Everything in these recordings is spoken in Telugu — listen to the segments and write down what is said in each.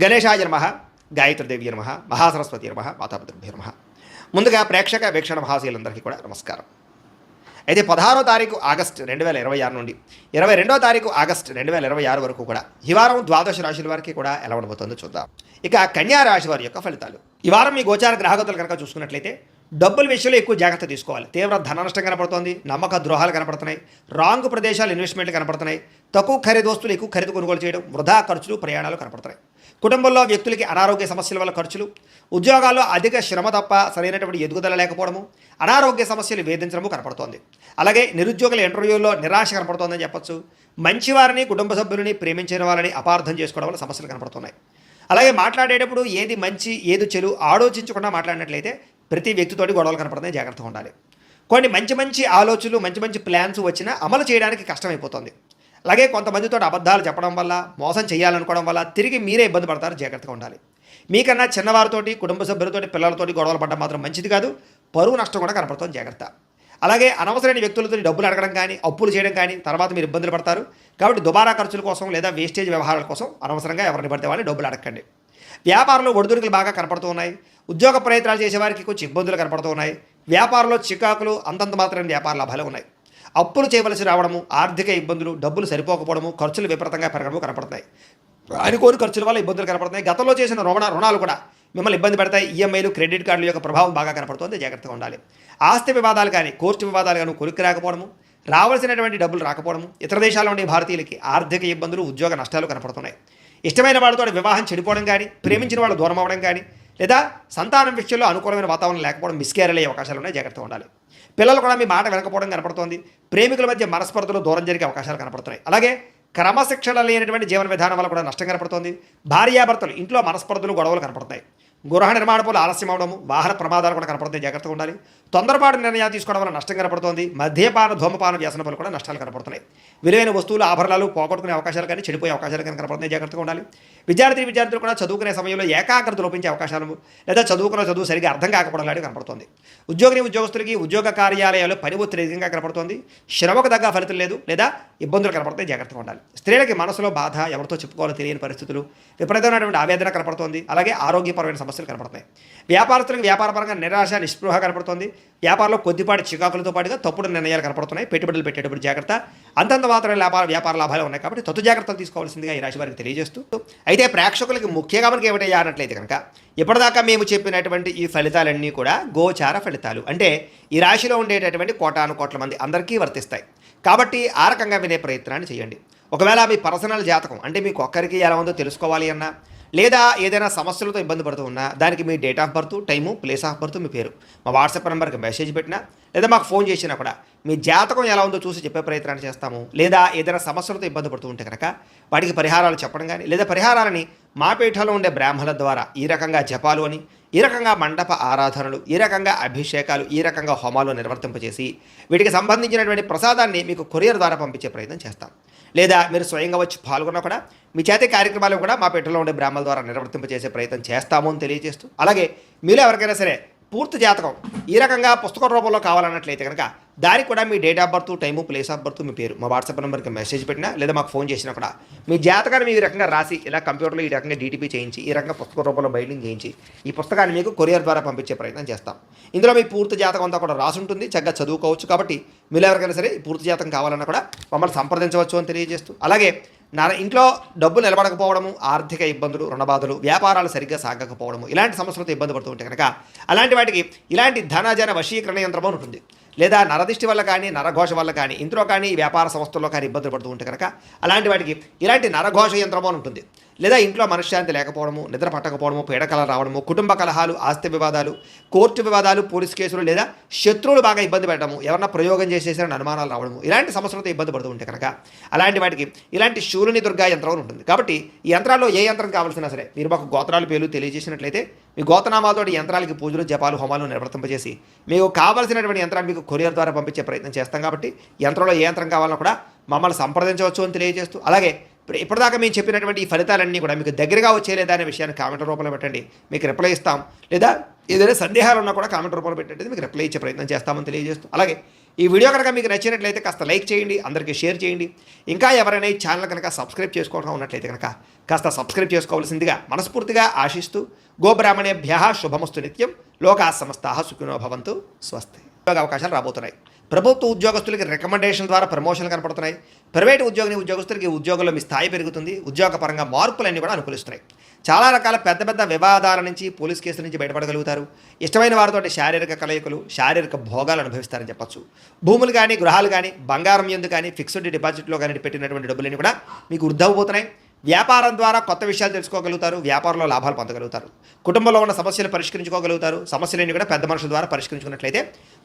గణేశాయ నమః, గాయత్రీదేవి నమః, మహాసరస్వతి నమః, మాతాపితృభ్యో నమః. ముందుగా ప్రేక్షక వీక్షణ మహాశీలందరికీ కూడా నమస్కారం. అయితే 16వ తారీఖు ఆగస్టు 2026 నుండి 22వ తారీఖు ఆగస్టు 2026 వరకు కూడా ఈ వారం ద్వాదశ రాశుల వారికి కూడా ఎలా ఉండబోతుందో చూద్దాం. ఇక కన్యా రాశి వారి యొక్క ఫలితాలు. ఈ వారం మీ గోచార గ్రహగతులు కనుక చూసుకున్నట్లయితే డబ్బుల విషయంలో ఎక్కువ జాగ్రత్త తీసుకోవాలి. తీవ్ర ధన నష్టం కనపడుతోంది, నమ్మక ద్రోహాలు కనపడుతున్నాయి, రాంగ్ ప్రదేశాలు ఇన్వెస్ట్మెంట్లు కనపడుతున్నాయి, తక్కువ ఖరీదు వస్తువులు ఎక్కువ ఖరీదు కొనుగోలు చేయడం, వృధా ఖర్చులు, ప్రయాణాలు కనపడుతున్నాయి. కుటుంబంలో వ్యక్తులకి అనారోగ్య సమస్యల వల్ల ఖర్చులు, ఉద్యోగాల్లో అధిక శ్రమ తప్ప సరైనటువంటి ఎదుగుదల లేకపోవడము, అనారోగ్య సమస్యలు వేధించడము కనపడుతోంది. అలాగే నిరుద్యోగుల ఇంటర్వ్యూల్లో నిరాశ కనపడుతోందని చెప్పొచ్చు. మంచివారిని, కుటుంబ సభ్యులని, ప్రేమించిన వాళ్ళని అపార్థం చేసుకోవడం వల్ల సమస్యలు కనపడుతున్నాయి. అలాగే మాట్లాడేటప్పుడు ఏది మంచి ఏది చెడు ఆలోచించకుండా మాట్లాడినట్లయితే ప్రతి వ్యక్తితోటి గొడవలు కనపడుతున్నాయి, జాగ్రత్తగా ఉండాలి. కొన్ని మంచి మంచి ఆలోచనలు, మంచి మంచి ప్లాన్స్ వచ్చినా అమలు చేయడానికి కష్టమైపోతుంది. అలాగే కొంతమందితో అబద్ధాలు చెప్పడం వల్ల, మోసం చేయాలనుకోవడం వల్ల తిరిగి మీరే ఇబ్బంది పడతారు, జాగ్రత్తగా ఉండాలి. మీకన్నా చిన్నవారితోటి, కుటుంబ సభ్యులతోటి, పిల్లలతోటి గొడవలు పడడం మాత్రం మంచిది కాదు. పరువు నష్టం కూడా కనపడుతుంది, జాగ్రత్త. అలాగే అనవసరమైన వ్యక్తులతో డబ్బులు అడగడం కానీ, అప్పులు చేయడం కానీ తర్వాత మీరు ఇబ్బందులు పడతారు. కాబట్టి దుబారా ఖర్చుల కోసం లేదా వేస్టేజ్ వ్యవహారాల కోసం అనవసరంగా ఎవరిని పడితే వాళ్ళని డబ్బులు అడగండి. వ్యాపారంలో ఒడిదుడుకులు బాగా కనపడుతూ ఉన్నాయి. ఉద్యోగ ప్రయత్నాలు చేసేవారికి కొంచెం ఇబ్బందులు కనపడుతూ ఉన్నాయి. వ్యాపారంలో చికాకులు, అంతంత మాత్రమే వ్యాపార లాభాలు ఉన్నాయి. అప్పులు చేయవలసి రావడము, ఆర్థిక ఇబ్బందులు, డబ్బులు సరిపోకపోవడము, ఖర్చులు విపరీతంగా పెరగడము కనపడుతున్నాయి. అనుకోని ఖర్చుల వల్ల ఇబ్బందులు కనపడుతున్నాయి. గతంలో చేసిన రుణాలు కూడా మిమ్మల్ని ఇబ్బంది పెడతాయి. ఈఎంఐలు, క్రెడిట్ కార్డుల యొక్క ప్రభావం బాగా కనపడుతుంది, జాగ్రత్తగా ఉండాలి. ఆస్తి వివాదాలు కానీ, కోర్టు వివాదాలు కానీ కొలిక్కి రాకపోవడము, రావాల్సినటువంటి డబ్బులు రాకపోవడము, ఇతర దేశాల్లో ఉండే భారతీయులకి ఆర్థిక ఇబ్బందులు, ఉద్యోగ నష్టాలు కనపడుతున్నాయి. ఇష్టమైన వాళ్ళతో వివాహం చెడిపోవడం కానీ, ప్రేమించిన వాళ్ళు దూరం అవ్వడం కానీ, లేదా సంతానం విషయంలో అనుకూలమైన వాతావరణం లేకపోవడం, మిస్క్యారేజ్ అయ్యే అవకాశాలు ఉన్నాయి, జాగ్రత్తగా ఉండాలి. పిల్లలు కూడా మీ మాట వినకపోవడం కనపడుతోంది. ప్రేమికుల మధ్య మనస్పర్ధలు దూరం జరిగే అవకాశాలు కనపడుతున్నాయి. అలాగే క్రమశిక్షణ లేనటువంటి జీవన విధానం వల్ల కూడా నష్టం కనపడుతోంది. భార్యాభర్తలు ఇంట్లో మనస్పర్ధలు, గొడవలు కనపడుతున్నాయి. గృహ నిర్మాణ పనులు ఆలస్యం అవడము, వాహన ప్రమాదాలు కూడా కనపడుతాయి, జాగ్రత్తగా ఉండాలి. తొందరపాటు నిర్ణయాలు తీసుకోవడం వల్ల నష్టం కనపడుతోంది. మద్యపాన, ధూమపాన వ్యసన పనులు కూడా నష్టాలు కనపడుతున్నాయి. విలువైన వస్తువులు, ఆభరణాలు పోగొట్టుకునే అవకాశాలు కానీ, చెడిపోయే అవకాశాలు కానీ కనపడుతున్నాయి, జాగ్రత్తగా ఉండాలి. విద్యార్థులు కూడా చదువుకునే సమయంలో ఏకాగ్రత లోపించే అవకాశాలు, లేదా చదువు సరిగా అర్థం కాకపోవడం లాంటివి కనపడుతుంది. ఉద్యోగస్తులకి ఉద్యోగ కార్యాలయాల్లో పని ఒత్తిడి అధికంగా కనపడుతుంది. శ్రమకు తగ్గ ఫలితం లేదు, లేదా ఇబ్బందులు కనపడతాయి, జాగ్రత్తగా ఉండాలి. స్త్రీలకి మనసులో బాధ, ఎవరితో చెప్పుకోవాలో తెలియని పరిస్థితులు, విపరీతమైనటువంటి ఆవేదన కనపడుతోంది. అలాగే ఆరోగ్యపరమైన సమస్యలు కనపడుతున్నాయి. వ్యాపారస్తులకు వ్యాపారపరంగా నిరాశ, నిస్పృహ కనపడుతోంది. వ్యాపారంలో కొద్దిపాటి చికాకులతో పాటుగా తప్పుడు నిర్ణయాలు కనపడుతున్నాయి. పెట్టుబడులు పెట్టేటప్పుడు జాగ్రత్త. అంతంత మాత్రమే వ్యాపార లాభాలు ఉన్నాయి, కాబట్టి తొత్తు జాగ్రత్తలు తీసుకోవాల్సిందిగా ఈ రాశి వారికి తెలియజేస్తూ, అయితే ప్రేక్షకులకి ముఖ్యంగా మనకి ఏమిటయ్యా అన్నట్లయితే కనుక ఇప్పటిదాకా మేము చెప్పినటువంటి ఈ ఫలితాలన్నీ కూడా గోచార ఫలితాలు, అంటే ఈ రాశిలో ఉండేటటువంటి కోటాను కోట్ల మంది అందరికీ వర్తిస్తాయి. కాబట్టి ఆ రకంగా వినే ప్రయత్నాన్ని చేయండి. ఒకవేళ మీ పర్సనల్ జాతకం, అంటే మీకు ఒక్కరికి ఎలా ఉందో తెలుసుకోవాలి అన్నా, లేదా ఏదైనా సమస్యలతో ఇబ్బంది పడుతూ ఉన్నా, దానికి మీ date of birth, time, place of birth, మీ పేరు మా వాట్సాప్ నెంబర్కి మెసేజ్ పెట్టినా, లేదా మాకు ఫోన్ చేసినా కూడా మీ జాతకం ఎలా ఉందో చూసి చెప్పే ప్రయత్నాన్ని చేస్తాము. లేదా ఏదైనా సమస్యలతో ఇబ్బంది పడుతూ ఉంటే కనుక వాటికి పరిహారాలు చెప్పడం కానీ, లేదా పరిహారాలని మా పీఠంలో ఉండే బ్రాహ్మణుల ద్వారా ఈ రకంగా జపాలు అని, ఈ రకంగా మండప ఆరాధనలు, ఈ రకంగా అభిషేకాలు, ఈ రకంగా హోమాలు నిర్వర్తింపజేసి వీటికి సంబంధించినటువంటి ప్రసాదాన్ని మీకు కొరియర్ ద్వారా పంపించే ప్రయత్నం చేస్తాం. లేదా మీరు స్వయంగా వచ్చి పాల్గొన్నా కూడా మీ చేతి కార్యక్రమాలు కూడా మా పీఠంలో ఉండే బ్రాహ్మణుల ద్వారా నిర్వర్తింపజేసే ప్రయత్నం చేస్తాము అని తెలియజేస్తూ, అలాగే మీలో ఎవరికైనా సరే పూర్తి జాతకం ఈ రకంగా పుస్తక రూపంలో కావాలన్నట్లయితే కనుక దానికి కూడా మీ date of birth, time, place of birth, మీ పేరు మా వాట్సాప్ నెంబర్కి మెసేజ్ పెట్టినా, లేదా మాకు ఫోన్ చేసినా కూడా మీ జాతకాన్ని మీ రకంగా రాసి ఇలా కంప్యూటర్లో ఈ రకంగా డీటీపీ చేయించి, ఈ రకంగా పుస్తక రూపంలో బైండింగ్ చేయించి ఈ పుస్తకాన్ని మీకు కొరియర్ ద్వారా పంపించే ప్రయత్నం చేస్తాం. ఇందులో మీ పూర్తి జాతకం అంతా కూడా రాసి ఉంటుంది, చక్కగా చదువుకోవచ్చు. కాబట్టి మీరు ఎవరికైనా సరే పూర్తి జాతకం కావాలన్నా కూడా మమ్మల్ని సంప్రదించవచ్చు అని తెలియజేస్తూ, అలాగే ఇంట్లో డబ్బులు నిలబడకపోవడము, ఆర్థిక ఇబ్బందులు, రుణబాధలు, వ్యాపారాలు సరిగ్గా సాగకపోవడము, ఇలాంటి సమస్యలతో ఇబ్బంది పడుతూ ఉంటే కనుక అలాంటి వాటికి ఇలాంటి ధనజన వశీకరణ యంత్రం ఉంటుంది. లేదా నరదిష్టి వల్ల కానీ, నరఘోష వల్ల కానీ, ఇంట్లో కానీ, వ్యాపార సంస్థల్లో కానీ ఇబ్బందులు పడుతూ ఉంటే కనుక అలాంటి వాటికి ఇలాంటి నరఘోష యంత్రం అని ఉంటుంది. లేదా ఇంట్లో మనశ్శాంతి లేకపోవడము, నిద్ర పట్టకపోవడము, పీడకల రావడము, కుటుంబ కలహాలు, ఆస్తి వివాదాలు, కోర్టు వివాదాలు, పోలీస్ కేసులు, లేదా శత్రువులు బాగా ఇబ్బంది పెట్టడము, ఎవరన్నా ప్రయోగం చేసేసారని అనుమానాలు రావడము, ఇలాంటి సమస్యలతో ఇబ్బంది పడుతూ ఉంటే కనుక అలాంటి వాటికి ఇలాంటి శూలిని దుర్గా యంత్రం అని ఉంటుంది. కాబట్టి ఈ యంత్రాల్లో ఏ యంత్రం కావాల్సినా సరే మీరు మాకు గోత్రాలు పేర్లు తెలియజేసినట్లయితే మీ గోతనామాలతో యంత్రాలకి పూజలు, జపాలు, హోమాలు నిర్వర్తింపజేసి మీకు కావాల్సినటువంటి యంత్రాన్ని మీకు కొరియర్ ద్వారా పంపించే ప్రయత్నం చేస్తాం. కాబట్టి యంత్రంలో ఏ యంత్రం కావాలన్నా కూడా మమ్మల్ని సంప్రదించవచ్చు అని తెలియజేస్తూ, అలాగే ఇప్పటిదాకా మేము చెప్పినటువంటి ఈ ఫలితాలన్నీ కూడా మీకు దగ్గరగా వచ్చేలేదా అనే విషయాన్ని కామెంట్ రూపంలో పెట్టండి, మీకు రిప్లై ఇస్తాం. లేదా ఏదైనా సందేహాలు ఉన్నా కూడా కామెంట్ రూపంలో పెట్టండి, మీకు రిప్లై ఇచ్చే ప్రయత్నం చేస్తామని తెలియజేస్తూ, అలాగే ఈ వీడియో కనుక మీకు నచ్చినట్లయితే కాస్త లైక్ చేయండి, అందరికీ షేర్ చేయండి. ఇంకా ఎవరైనా ఈ ఛానల్ కనుక సబ్స్క్రైబ్ చేసుకోవడం ఉన్నట్లయితే కనుక కాస్త సబ్స్క్రైబ్ చేసుకోవాల్సిందిగా మనస్ఫూర్తిగా ఆశిస్తూ గోబ్రాహ్మణేభ్యः శుభమస్తు నిత్యం, లోకాः సమస్తాः సుఖినో భవంతు, స్వస్తి. ఉద్యోగ అవకాశాలు రాబోతున్నాయి. ప్రభుత్వ ఉద్యోగస్తులకి రికమెండేషన్ ద్వారా ప్రమోషన్లు కనపడుతున్నాయి. ప్రైవేటు ఉద్యోగస్తులకి ఉద్యోగంలో మీ స్థాయి పెరుగుతుంది. ఉద్యోగపరంగా మార్పులన్నీ కూడా అనుకూలిస్తున్నాయి. చాలా రకాల పెద్ద పెద్ద వివాదాల నుంచి, పోలీస్ కేసుల నుంచి బయటపడగలుగుతారు. ఇష్టమైన వారితో శారీరక కలయికలు, శారీరక భోగాలు అనుభవిస్తారని చెప్పచ్చు. భూములు కానీ, గృహాలు కానీ, బంగారం ఎందు కానీ, ఫిక్స్డ్ డిపాజిట్లో కానీ పెట్టినటువంటి డబ్బులన్నీ కూడా మీకు వృద్ధి. వ్యాపారం ద్వారా కొత్త విషయాలు తెలుసుకోగలుగుతారు. వ్యాపారంలో లాభాలు పొందగలుగుతారు. కుటుంబంలో ఉన్న సమస్యలు పరిష్కరించుకోగలుగుతారు. సమస్యలన్నీ కూడా పెద్ద మనుషుల ద్వారా పరిష్కరించుకున్నట్లయితే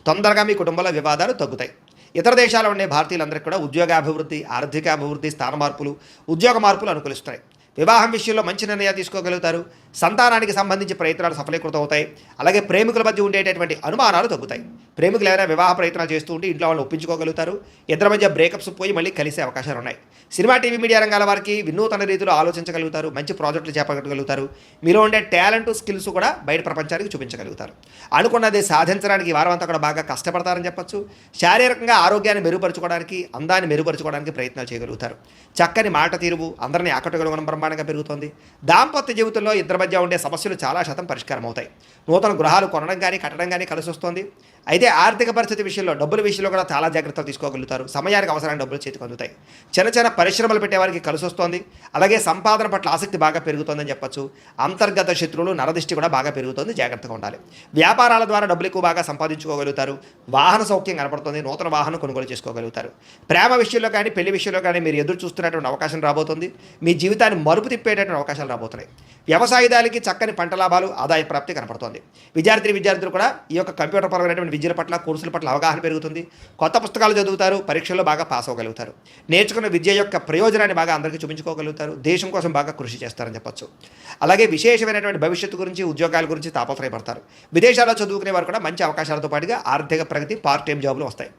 తొందరగా మీ కుటుంబంలో వివాదాలు తగ్గుతాయి. ఇతర దేశాల్లో ఉండే భారతీయులందరికీ కూడా ఉద్యోగాభివృద్ధి, ఆర్థిక అభివృద్ధి, స్థాన మార్పులు, ఉద్యోగ మార్పులు అనుకూలిస్తాయి. వివాహం విషయంలో మంచి నిర్ణయాలు తీసుకోగలుగుతారు. సంతానానికి సంబంధించి ప్రయత్నాలు సఫలీకృతం అవుతాయి. అలాగే ప్రేమికుల మధ్య ఉండేటటువంటి అనుమానాలు తగ్గుతాయి. ప్రేమికులు ఎవరైనా వివాహ ప్రయత్నాలు చేస్తూ ఉంటే ఇంట్లో వాళ్ళని ఒప్పించుకోగలుగుతారు. ఇద్దరి మధ్య బ్రేకప్స్ పోయి మళ్ళీ కలిసే అవకాశాలు ఉన్నాయి. సినిమా, టీవీ, మీడియా రంగాల వారికి వినూతన రీతిలో ఆలోచించగలుగుతారు. మంచి ప్రాజెక్టులు చేపట్టగలుగుతారు. మీలో ఉండే టాలెంట్, స్కిల్స్ కూడా బయట ప్రపంచానికి చూపించగలుగుతారు. అనుకున్నది సాధించడానికి ఈ వారం అంతా కూడా బాగా కష్టపడతారని చెప్పచ్చు. శారీరకంగా ఆరోగ్యాన్ని మెరుగుపరచుకోవడానికి, అందాన్ని మెరుగుపరచుకోవడానికి ప్రయత్నాలు చేయగలుగుతారు. చక్కని మాట తీరువు అందరినీ ఆకట్టుకోవడం బ్రహ్మాండంగా పెరుగుతుంది. దాంపత్య జీవితంలో ఇద్దరి మధ్య ఉండే సమస్యలు చాలా శాతం పరిష్కారం అవుతాయి. నూతన గృహాలు కొనడం కానీ, కట్టడం కానీ కలిసి వస్తుంది. అయితే ఆర్థిక పరిస్థితి విషయంలో, డబ్బుల విషయంలో కూడా చాలా జాగ్రత్తలు తీసుకోగలుగుతారు. సమయానికి అవసరమైన డబ్బులు చేతికి అందుతాయి. చిన్న చిన్న పరిశ్రమలు పెట్టేవారికి కలిసి వస్తుంది. అలాగే సంపాదన పట్ల ఆసక్తి బాగా పెరుగుతుందని చెప్పచ్చు. అంతర్గత శత్రువులు, నరదిష్టి కూడా బాగా పెరుగుతుంది. జాగ్రత్తగా ఉండాలి. వ్యాపారాల ద్వారా డబ్బులు ఎక్కువ బాగా సంపాదించుకోగలుగుతారు. వాహన సౌఖ్యం కనపడుతుంది. నూతన వాహనం కొనుగోలు చేసుకోగలుగుతారు. ప్రేమ విషయంలో కానీ, పెళ్లి విషయంలో కానీ మీరు ఎదురు చూస్తున్నటువంటి అవకాశం రాబోతుంది. మీ జీవితాన్ని మలుపు తిప్పేటటువంటి అవకాశాలు రాబోతున్నాయి. వ్యవసాయదారులకి చక్కని పంట లాభాలు, ఆదాయ ప్రాప్తి కనపడుతోంది. విద్యార్థులు కూడా ఈ యొక్క కంప్యూటర్ పరమైనటువంటి విద్యల పట్ల, కోర్సుల పట్ల అవగాహన పెరుగుతుంది. కొత్త పుస్తకాలు చదువుతారు. పరీక్షల్లో బాగా పాస్ అవ్వగలుగుతారు. నేర్చుకున్న విద్య యొక్క ప్రయోజనాన్ని బాగా అందరికీ చూపించుకోగలుగుతారు. దేశం కోసం బాగా కృషి చేస్తారని చెప్పచ్చు. అలాగే విశేషమైనటువంటి భవిష్యత్తు గురించి, ఉద్యోగాల గురించి తాపత్రయపడతారు. విదేశాల్లో చదువుకునే వారు కూడా మంచి అవకాశాలతో పాటుగా ఆర్థిక ప్రగతి, పార్ట్ టైం జాబులు వస్తాయి.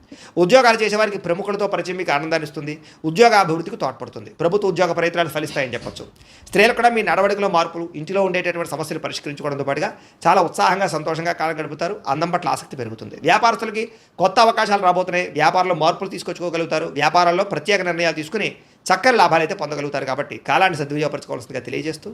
ఉద్యోగాలు చేసేవారికి ప్రముఖులతో పరిచయం మీకు ఆనందాన్ని ఇస్తుంది. ఉద్యోగ అభివృద్ధికి తోడ్పడుతుంది. ప్రభుత్వ ఉద్యోగ ప్రయత్నాలు ఫలిస్తాయని చెప్పచ్చు. స్త్రీలు కూడా మీ నడవడికలో మార్పులు, ఇంటిలో ఉండేటటువంటి సమస్యలు పరిష్కరించుకోవడంతో పాటుగా చాలా ఉత్సాహంగా, సంతోషంగా కాలం గడుపుతారు. అందం పట్ల ఆసక్తి పెరుగుతుంది. వ్యాపారస్తులకి కొత్త అవకాశాలు రాబోతున్నాయి. వ్యాపారంలో మార్పులు తీసుకొచ్చుకోగలుగుతారు. వ్యాపారాల్లో ప్రత్యేక నిర్ణయాలు తీసుకుని చక్కని లాభాలు అయితే పొందగలుగుతారు. కాబట్టి కాలాన్ని సద్వినియోగపరచుకోవాల్సిందిగా తెలియజేస్తూ